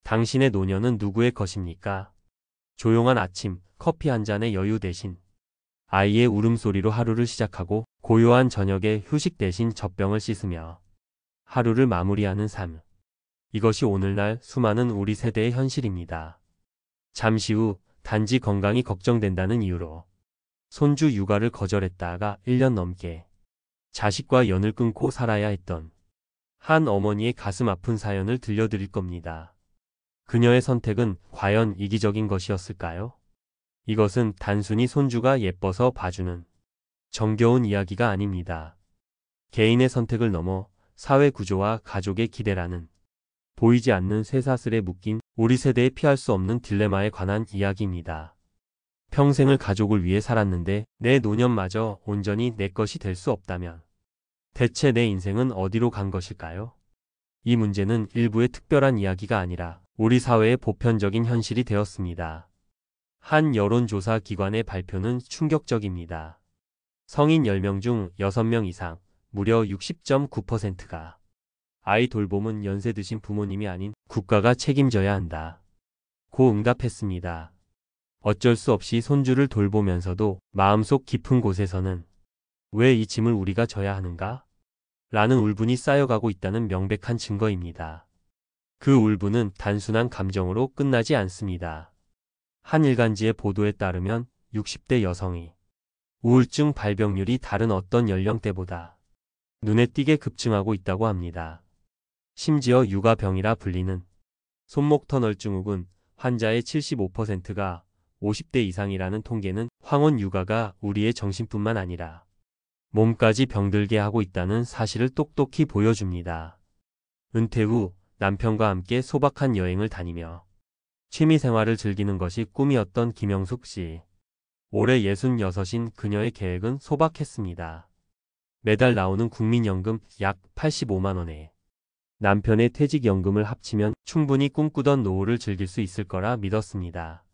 당신의 노년은 누구의 것입니까? 조용한 아침, 커피 한 잔의 여유 대신 아이의 울음소리로 하루를 시작하고 고요한 저녁에 휴식 대신 젖병을 씻으며 하루를 마무리하는 삶. 이것이 오늘날 수많은 우리 세대의 현실입니다. 잠시 후 단지 건강이 걱정된다는 이유로 손주 육아를 거절했다가 1년 넘게 자식과 연을 끊고 살아야 했던 한 어머니의 가슴 아픈 사연을 들려드릴 겁니다. 그녀의 선택은 과연 이기적인 것이었을까요? 이것은 단순히 손주가 예뻐서 봐주는 정겨운 이야기가 아닙니다. 개인의 선택을 넘어 사회 구조와 가족의 기대라는 보이지 않는 쇠사슬에 묶인 우리 세대에 피할 수 없는 딜레마에 관한 이야기입니다. 평생을 가족을 위해 살았는데 내 노년마저 온전히 내 것이 될 수 없다면 대체 내 인생은 어디로 간 것일까요? 이 문제는 일부의 특별한 이야기가 아니라 우리 사회의 보편적인 현실이 되었습니다. 한 여론조사 기관의 발표는 충격적입니다. 성인 10명 중 6명 이상, 무려 60.9%가 아이 돌봄은 연세 드신 부모님이 아닌 국가가 책임져야 한다 고 응답했습니다. 어쩔 수 없이 손주를 돌보면서도 마음속 깊은 곳에서는 왜 이 짐을 우리가 져야 하는가? 라는 울분이 쌓여가고 있다는 명백한 증거입니다. 그 울분은 단순한 감정으로 끝나지 않습니다. 한 일간지의 보도에 따르면 60대 여성이 우울증 발병률이 다른 어떤 연령대보다 눈에 띄게 급증하고 있다고 합니다. 심지어 육아병이라 불리는 손목터널증후군 환자의 75%가 50대 이상이라는 통계는 황혼 육아가 우리의 정신뿐만 아니라 몸까지 병들게 하고 있다는 사실을 똑똑히 보여줍니다. 은퇴 후 남편과 함께 소박한 여행을 다니며 취미생활을 즐기는 것이 꿈이었던 김영숙 씨. 올해 66인 그녀의 계획은 소박했습니다. 매달 나오는 국민연금 약 85만 원에 남편의 퇴직연금을 합치면 충분히 꿈꾸던 노후를 즐길 수 있을 거라 믿었습니다.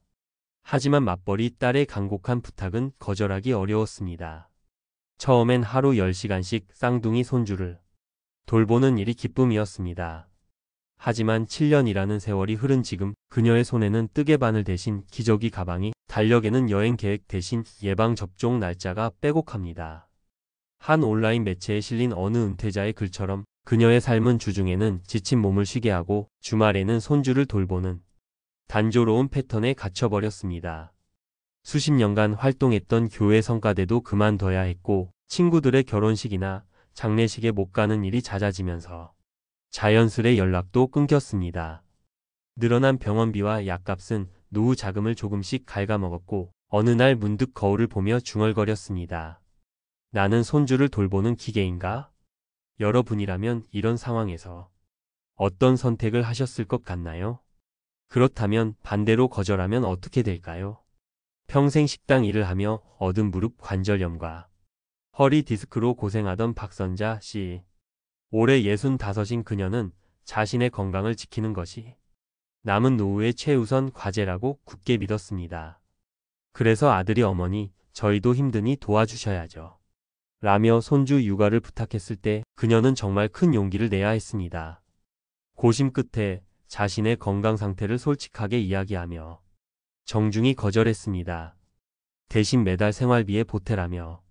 하지만 맞벌이 딸의 간곡한 부탁은 거절하기 어려웠습니다. 처음엔 하루 10시간씩 쌍둥이 손주를 돌보는 일이 기쁨이었습니다. 하지만 7년이라는 세월이 흐른 지금 그녀의 손에는 뜨개바늘 대신 기저귀 가방이, 달력에는 여행 계획 대신 예방접종 날짜가 빼곡합니다. 한 온라인 매체에 실린 어느 은퇴자의 글처럼 그녀의 삶은 주중에는 지친 몸을 쉬게 하고 주말에는 손주를 돌보는 단조로운 패턴에 갇혀버렸습니다. 수십 년간 활동했던 교회 성가대도 그만둬야 했고 친구들의 결혼식이나 장례식에 못 가는 일이 잦아지면서 자연스레 연락도 끊겼습니다. 늘어난 병원비와 약값은 노후 자금을 조금씩 갉아먹었고 어느 날 문득 거울을 보며 중얼거렸습니다. 나는 손주를 돌보는 기계인가? 여러분이라면 이런 상황에서 어떤 선택을 하셨을 것 같나요? 그렇다면 반대로 거절하면 어떻게 될까요? 평생 식당 일을 하며 얻은 무릎 관절염과 허리 디스크로 고생하던 박선자 씨. 올해 65인 그녀는 자신의 건강을 지키는 것이 남은 노후의 최우선 과제라고 굳게 믿었습니다. 그래서 아들이 어머니, 저희도 힘드니 도와주셔야죠 라며 손주 육아를 부탁했을 때 그녀는 정말 큰 용기를 내야 했습니다. 고심 끝에 자신의 건강 상태를 솔직하게 이야기하며 정중히 거절했습니다. 대신 매달 생활비에 보태라며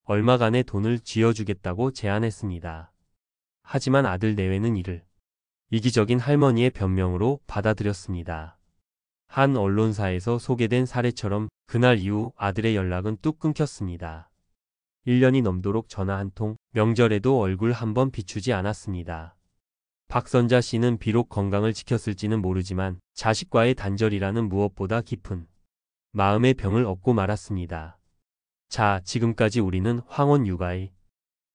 얼마간의 돈을 쥐어주겠다고 제안했습니다. 하지만 아들 내외는 이를 이기적인 할머니의 변명으로 받아들였습니다. 한 언론사에서 소개된 사례처럼 그날 이후 아들의 연락은 뚝 끊겼습니다. 1년이 넘도록 전화 한 통, 명절에도 얼굴 한번 비추지 않았습니다. 박선자 씨는 비록 건강을 지켰을지는 모르지만 자식과의 단절이라는 무엇보다 깊은 마음의 병을 얻고 말았습니다. 자, 지금까지 우리는 황혼 육아의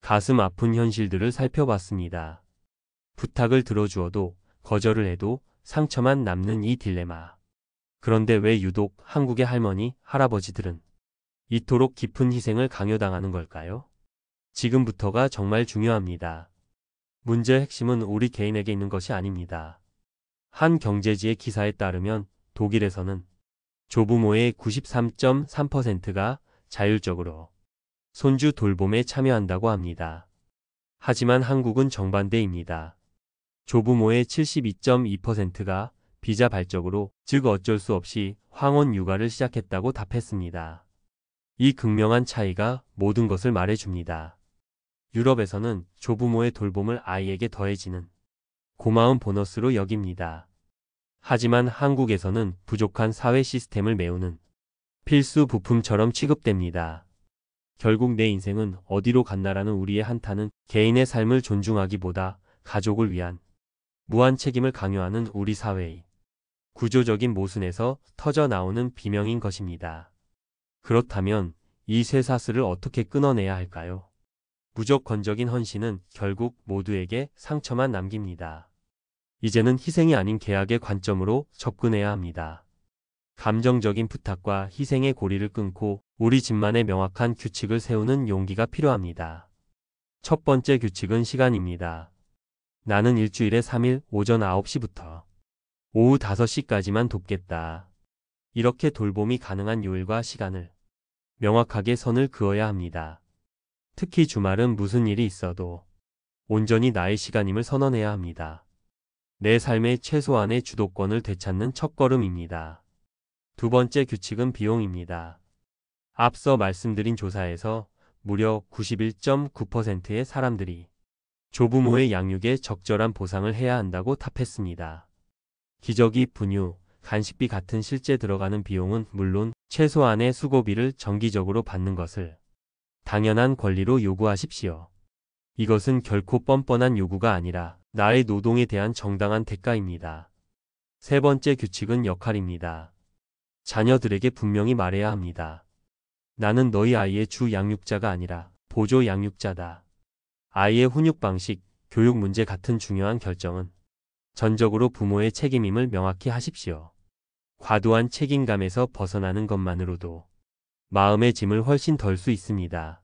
가슴 아픈 현실들을 살펴봤습니다. 부탁을 들어주어도 거절을 해도 상처만 남는 이 딜레마. 그런데 왜 유독 한국의 할머니, 할아버지들은 이토록 깊은 희생을 강요당하는 걸까요? 지금부터가 정말 중요합니다. 문제의 핵심은 우리 개인에게 있는 것이 아닙니다. 한 경제지의 기사에 따르면 독일에서는 조부모의 93.3%가 자율적으로 손주 돌봄에 참여한다고 합니다. 하지만 한국은 정반대입니다. 조부모의 72.2%가 비자발적으로, 즉 어쩔 수 없이 황혼 육아를 시작했다고 답했습니다. 이 극명한 차이가 모든 것을 말해줍니다. 유럽에서는 조부모의 돌봄을 아이에게 더해지는 고마운 보너스로 여깁니다. 하지만 한국에서는 부족한 사회 시스템을 메우는 필수 부품처럼 취급됩니다. 결국 내 인생은 어디로 갔나라는 우리의 한탄은 개인의 삶을 존중하기보다 가족을 위한 무한 책임을 강요하는 우리 사회의 구조적인 모순에서 터져 나오는 비명인 것입니다. 그렇다면 이 쇠사슬을 어떻게 끊어내야 할까요? 무조건적인 헌신은 결국 모두에게 상처만 남깁니다. 이제는 희생이 아닌 계약의 관점으로 접근해야 합니다. 감정적인 부탁과 희생의 고리를 끊고 우리 집만의 명확한 규칙을 세우는 용기가 필요합니다. 첫 번째 규칙은 시간입니다. 나는 일주일에 3일 오전 9시부터 오후 5시까지만 돕겠다. 이렇게 돌봄이 가능한 요일과 시간을 명확하게 선을 그어야 합니다. 특히 주말은 무슨 일이 있어도 온전히 나의 시간임을 선언해야 합니다. 내 삶의 최소한의 주도권을 되찾는 첫걸음입니다. 두 번째 규칙은 비용입니다. 앞서 말씀드린 조사에서 무려 91.9%의 사람들이 조부모의 양육에 적절한 보상을 해야 한다고 답했습니다. 기저귀, 분유, 간식비 같은 실제 들어가는 비용은 물론 최소한의 수고비를 정기적으로 받는 것을 당연한 권리로 요구하십시오. 이것은 결코 뻔뻔한 요구가 아니라 나의 노동에 대한 정당한 대가입니다. 세 번째 규칙은 역할입니다. 자녀들에게 분명히 말해야 합니다. 나는 너희 아이의 주 양육자가 아니라 보조 양육자다. 아이의 훈육 방식, 교육 문제 같은 중요한 결정은 전적으로 부모의 책임임을 명확히 하십시오. 과도한 책임감에서 벗어나는 것만으로도 마음의 짐을 훨씬 덜 수 있습니다.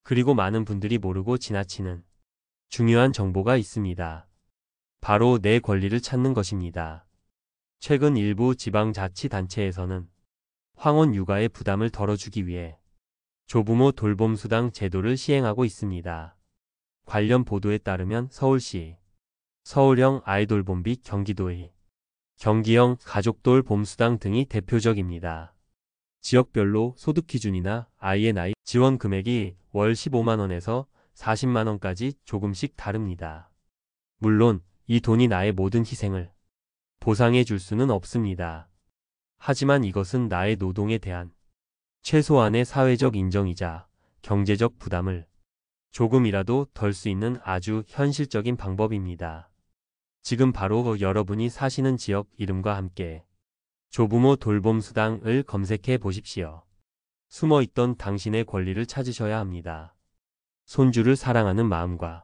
그리고 많은 분들이 모르고 지나치는 중요한 정보가 있습니다. 바로 내 권리를 찾는 것입니다. 최근 일부 지방자치단체에서는 황혼 육아의 부담을 덜어주기 위해 조부모 돌봄수당 제도를 시행하고 있습니다. 관련 보도에 따르면 서울시, 서울형 아이돌봄비 경기도의 경기형 가족돌봄수당 등이 대표적입니다. 지역별로 소득 기준이나 아이의 나이, 지원 금액이 월 15만원에서 40만원까지 조금씩 다릅니다. 물론 이 돈이 나의 모든 희생을 보상해 줄 수는 없습니다. 하지만 이것은 나의 노동에 대한 최소한의 사회적 인정이자 경제적 부담을 조금이라도 덜 수 있는 아주 현실적인 방법입니다. 지금 바로 여러분이 사시는 지역 이름과 함께 조부모 돌봄수당을 검색해 보십시오. 숨어있던 당신의 권리를 찾으셔야 합니다. 손주를 사랑하는 마음과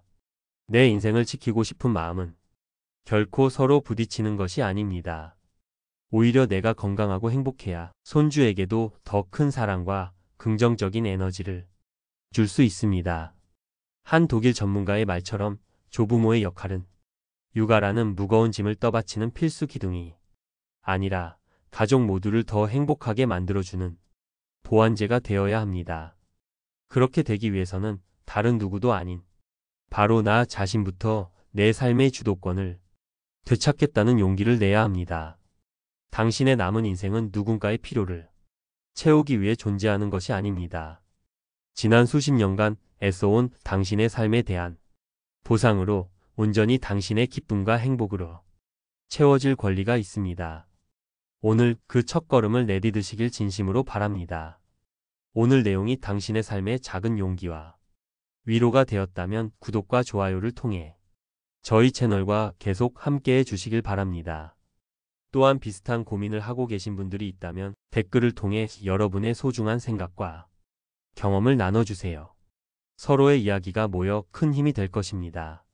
내 인생을 지키고 싶은 마음은 결코 서로 부딪히는 것이 아닙니다. 오히려 내가 건강하고 행복해야 손주에게도 더 큰 사랑과 긍정적인 에너지를 줄 수 있습니다. 한 독일 전문가의 말처럼 조부모의 역할은 육아라는 무거운 짐을 떠받치는 필수 기둥이 아니라 가족 모두를 더 행복하게 만들어주는 보완제가 되어야 합니다. 그렇게 되기 위해서는 다른 누구도 아닌 바로 나 자신부터 내 삶의 주도권을 되찾겠다는 용기를 내야 합니다. 당신의 남은 인생은 누군가의 필요를 채우기 위해 존재하는 것이 아닙니다. 지난 수십 년간 애써온 당신의 삶에 대한 보상으로 온전히 당신의 기쁨과 행복으로 채워질 권리가 있습니다. 오늘 그 첫걸음을 내디드시길 진심으로 바랍니다. 오늘 내용이 당신의 삶의 작은 용기와 위로가 되었다면 구독과 좋아요를 통해 저희 채널과 계속 함께해 주시길 바랍니다. 또한 비슷한 고민을 하고 계신 분들이 있다면 댓글을 통해 여러분의 소중한 생각과 경험을 나눠주세요. 서로의 이야기가 모여 큰 힘이 될 것입니다.